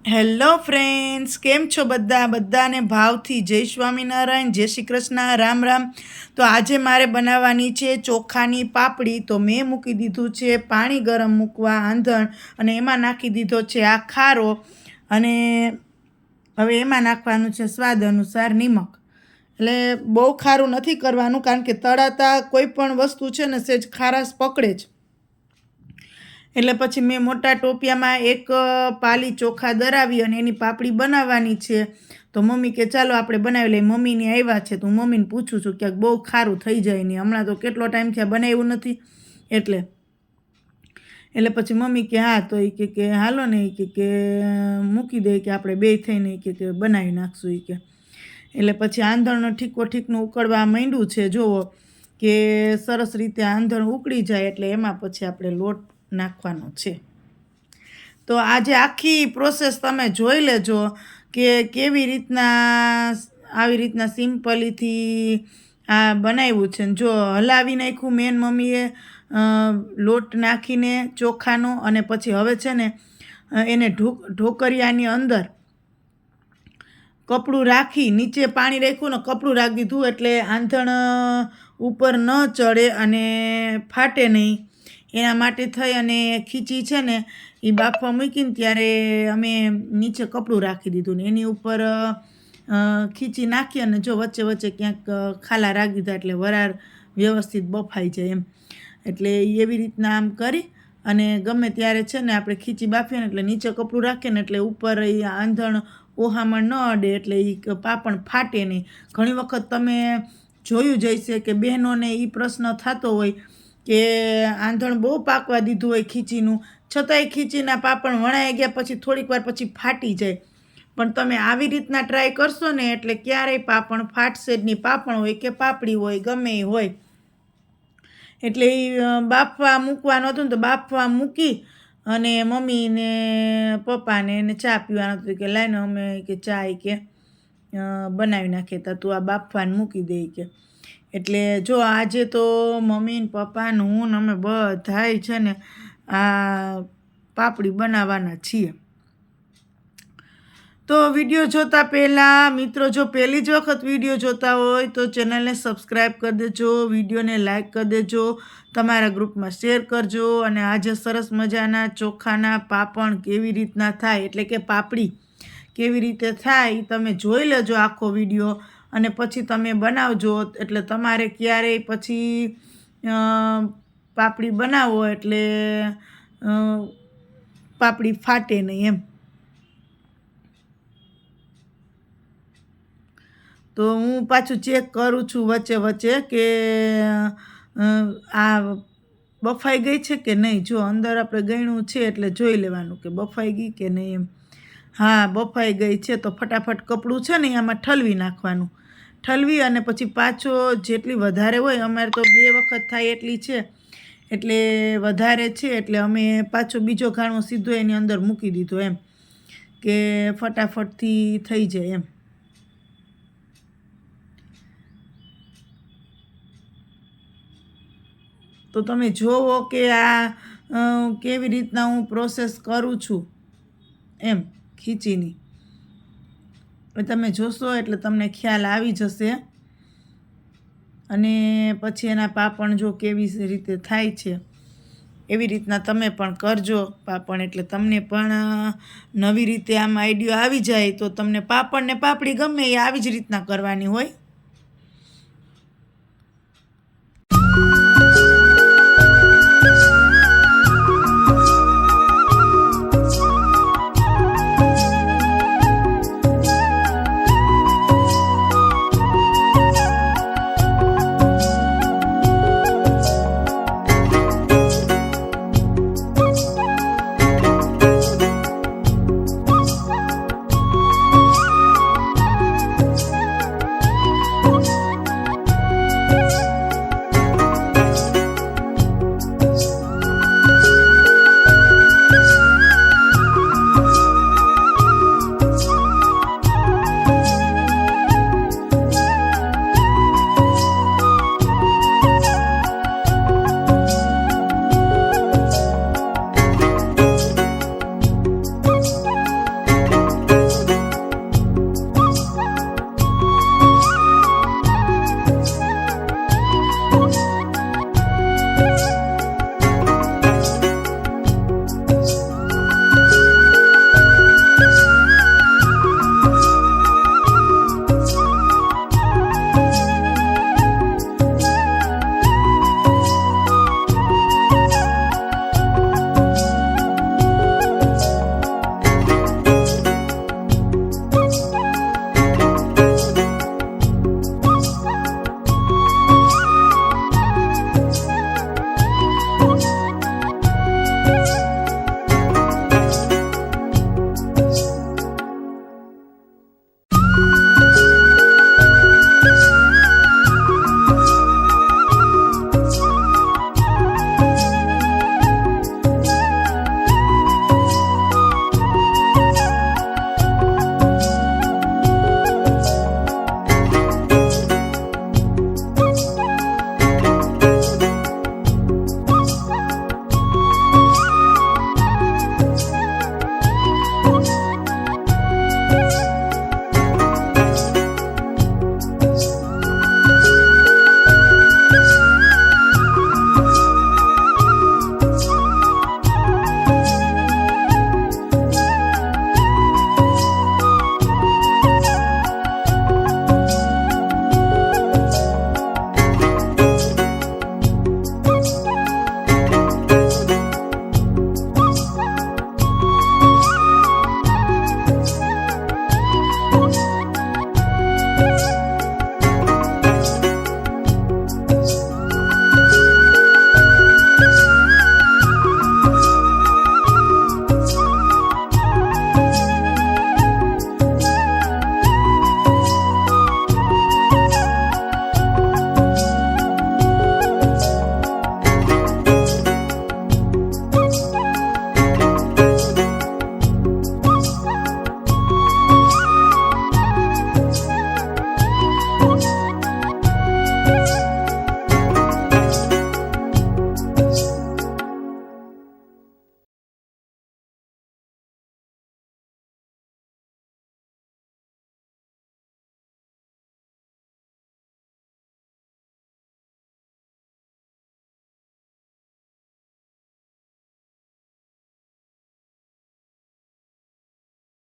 Hello friends, કેમ છો બધાને ભાવથી જય સ્વામિનારાયણ, જય શ્રી કૃષ્ણ, રામ રામ. તો આજે મારે બનાવવાની છે ચોખાની પાપડી. તો મેં મૂકી દીધું છે પાણી ગરમ મૂકવા આંધણ, અને એમાં નાખી દીધો છે આ ખારો, અને હવે એમાં નાખવાનું છે સ્વાદ અનુસાર નિમક. એટલે બહુ ખારું નથી કરવાનું, કારણ કે તળાતા કોઈ પણ વસ્તુ છે ને સેજ ખારાશ પકડે જ. એટલે પછી મેં મોટા ટોપિયામાં એક પાલી ચોખા દરાવી અને એની પાપડી બનાવવાની છે. તો મમ્મી કે ચાલો આપણે બનાવી લઈએ. મમ્મીને આવ્યા છે તો હું મમ્મીને પૂછું છું ક્યાંક બહુ ખારું થઈ જાય નહીં. હમણાં તો કેટલો ટાઈમ થયા બનાવ્યું નથી એટલે પછી મમ્મી કે હા, તો એ કે હાલો ને, એ કે મૂકી દે, કે આપણે બે થઈને કે બનાવી નાખશું એ કે. એટલે પછી આંધણનો ઠીકનું ઉકળવા માંડ્યું છે. જુઓ કે સરસ રીતે આંધણ ઉકળી જાય એટલે એમાં પછી આપણે લોટ નાખવાનો છે. તો આજે આખી પ્રોસેસ તમે જોઈ લેજો કે કેવી રીતના આવી રીતના સિમ્પલીથી આ બનાવ્યું છે. જો હલાવી નાખ્યું મેન મમ્મીએ લોટ નાખીને ચોખાનો, અને પછી હવે છે ને એને ઢોકરિયાની અંદર કપડું રાખી, નીચે પાણી રાખ્યું ને કપડું રાખી દીધું, એટલે આંધણ ઉપર ન ચડે અને ફાટે નહીં. એના માટે થઈ અને ખીચી છે ને એ બાફવા મૂકીને ત્યારે અમે નીચે કપડું રાખી દીધું, ને એની ઉપર ખીચી નાખી અને જો વચ્ચે ક્યાંક ખાલા રાખી દીધા, એટલે વરાળ વ્યવસ્થિત બફાઈ જાય એમ. એટલે એવી રીતના આમ કરી અને ગમે ત્યારે છે ને આપણે ખીચી બાફીએ ને એટલે નીચે કપડું રાખીએ ને એટલે ઉપર એ આંધણ ઓહામણ ન અડે, એટલે એ પાપણ ફાટે નહીં. ઘણી વખત તમે જોયું જ હશે કે બહેનોને એ પ્રશ્ન થતો હોય કે આંધણ બહુ પાકવા દીધું હોય ખીચીનું, છતાંય ખીચીના પાપણ વણાઈ ગયા પછી થોડીક વાર પછી ફાટી જાય. પણ તમે આવી રીતના ટ્રાય કરશો ને એટલે ક્યારેય પાપણ ફાટશે જ નહીં. પાપણ હોય કે પાપડી હોય, ગમે એ હોય. એટલે એ બાફવા મૂકવાનું હતું ને તો બાફવા મૂકી અને મમ્મીને પપ્પાને એને ચા પીવાનું હતું કે લાઈને અમે કે ચા કે બનાવી નાખીએ, તો તું આ બાફવાને મૂકી દે કે. એટલે જો આજે તો મમ્મી ને પપ્પા ને હું ને અમે બધાય છે ને આ પાપડી બનાવવાના છીએ. તો વિડીયો જોતા પહેલાં મિત્રો, જો પહેલી જ વખત વિડીયો જોતા હોય તો ચેનલને સબસ્ક્રાઈબ કરી દેજો, વિડીયોને લાઈક કરી દેજો, તમારા ગ્રુપમાં શેર કરજો. અને આજે સરસ મજાના ચોખાના પાપણ કેવી રીતના થાય, એટલે કે પાપડી કેવી રીતે થાય તમે જોઈ લેજો આખો વિડીયો, અને પછી તમે બનાવજો. એટલે તમારે ક્યારેય પછી પાપડી બનાવો એટલે પાપડી ફાટે નહીં એમ. તો હું પાછું ચેક કરું છું વચ્ચે કે આ બફાઈ ગઈ છે કે નહીં. જો અંદર આપણે ગળ્યું છે એટલે જોઈ લેવાનું કે બફાઈ ગઈ કે નહીં એમ. હા, બફાઈ ગઈ છે. તો ફટાફટ કપડું છે ને આમાં ઠલવી નાખવાનું. ઠલવી અને પછી પાછો જેટલી વધારે હોય, અમારે તો 2 વખત થાય એટલી છે, એટલે વધારે છે એટલે અમે પાછો બીજો ઘાણો સીધો એની અંદર મૂકી દીધો એમ, કે ફટાફટથી થઈ જાય એમ. તો તમે જોવો કે આ કેવી રીતના હું પ્રોસેસ કરું છું એમ ખીચીની. તમે જોશો એટલે તમને ખ્યાલ આવી જશે. અને પછી એના પાપણ જો કેવી રીતે થાય છે એવી રીતના તમે પણ કરજો પાપણ, એટલે તમને પણ નવી રીતે આમ આઈડિયા આવી જાય. તો તમને પાપડ ને પાપડી ગમે એ આવી જ રીતના કરવાની હોય.